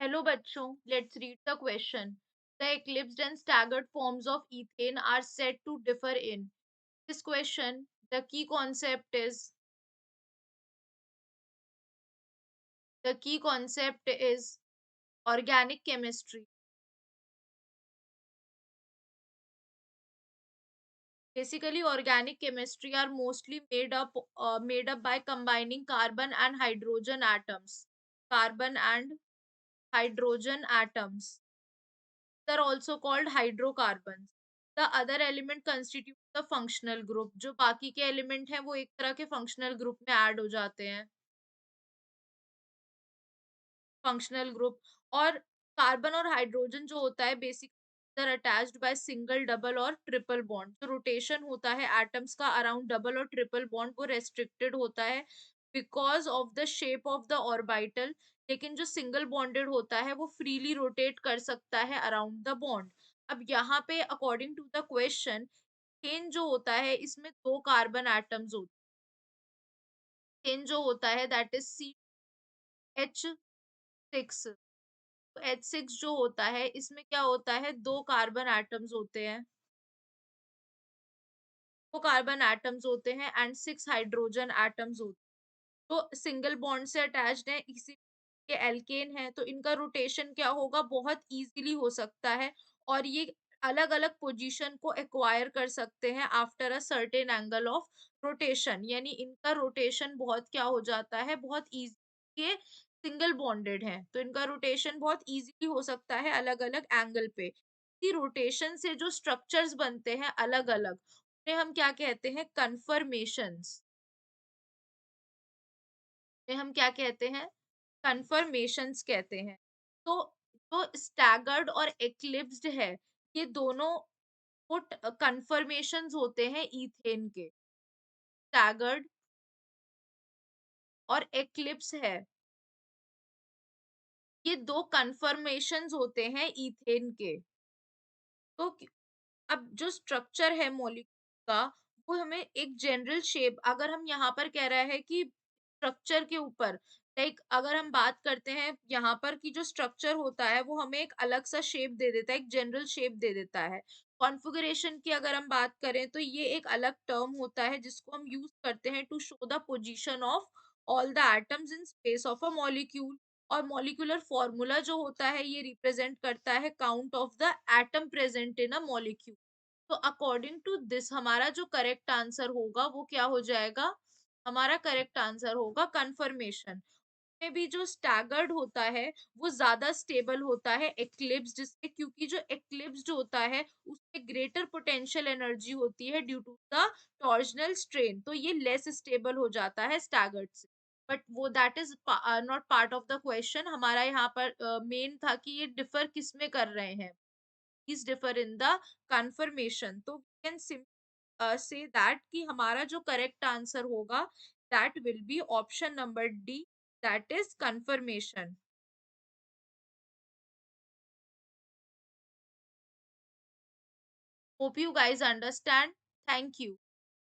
Hello bachcho, let's read the question. The eclipsed and staggered forms of ethane are said to differ in this question. The key concept is organic chemistry. Basically, organic chemistry are mostly made up by combining carbon and hydrogen atoms. Carbon and hydrogen atoms. They're also called hydrocarbons. The other element constitute the functional group. जो बाकी के element हैं वो एक तरह के functional group में add हो जाते हैं. Functional group. और कार्बन और हाइड्रोजन जो होता है basic attached by single double और ट्रिपल बॉन्ड. जो रोटेशन होता है एटम्स का अराउंड डबल और ट्रिपल बॉन्ड वो रेस्ट्रिक्टेड होता है because of the shape of the orbital. लेकिन जो सिंगल बॉन्डेड होता है वो फ्रीली रोटेट कर सकता है अराउंड द बॉन्ड. अब यहाँ पे according to the question chain जो होता है इसमें दो कार्बन एटम्स होते हैं. चेन जो होता है दैट इज CH6. तो H6 जो होता है इसमें क्या होता है दो कार्बन एटम्स होते हैं. दो कार्बन एटम्स होते हैं एंड सिक्स हाइड्रोजन एटम्स होते हैं. तो सिंगल बॉन्ड से अटैच्ड है इसी के एल्केन है तो इनका रोटेशन क्या होगा बहुत इजीली हो सकता है. और ये अलग अलग पोजीशन को एक्वायर कर सकते हैं after a certain angle of rotation. यानी इनका रोटेशन बहुत क्या हो जाता है बहुत इजी. ये सिंगल बॉन्डेड है तो इनका रोटेशन बहुत इजीली हो सकता है अलग अलग एंगल पे. इसी रोटेशन से जो स्ट्रक्चर्स बनते हैं अलग अलग उन्हें हम क्या कहते हैं कन्फर्मेशंस. हम क्या कहते हैं कन्फर्मेशंस कहते हैं. तो जो स्टैगर्ड और एक्लिप्स्ड है ये दोनों वो कन्फर्मेशंस होते हैं ईथेन के. स्टैगर्ड और एक्लिप्स है ये दो कन्फर्मेशंस होते हैं ईथेन के. तो अब जो स्ट्रक्चर है मॉलिक्यूल का वो हमें एक जनरल शेप अगर हम यहाँ पर कह रहे हैं कि स्ट्रक्चर के ऊपर लाइक अगर हम बात करते हैं यहाँ पर कि जो स्ट्रक्चर होता है वो हमें एक अलग सा शेप दे देता है एक जनरल शेप दे देता है. कॉन्फ़िगरेशन की अगर हम बात करें तो ये एक अलग टर्म होता है जिसको हम यूज करते हैं to show the position of all the atoms in space of a molecule. और मॉलिक्यूलर फॉर्मूला जो होता है ये रिप्रेजेंट करता है count of the atom present in a molecule. तो अकॉर्डिंग टू दिस हमारा जो करेक्ट आंसर होगा वो क्या हो जाएगा. हमारा करेक्ट आंसर होगा कंफर्मेशन. में भी जो स्टैगर्ड होता है वो ज्यादा स्टेबल होता है एक्लिप्स से क्योंकि जो एक्लिप्स्ड होता है उसमें ग्रेटर पोटेंशियल एनर्जी होती है due to the torsional strain. तो ये लेस स्टेबल हो जाता है स्टैगर्ड से. बट वो that is not part of the question. हमारा यहाँ पर मेन था कि ये डिफर किस में कर रहे हैं. is differ in the confirmation. तो we can say that कि हमारा जो correct answer होगा that will be option number D, that is confirmation. Hope you guys understand. Thank you.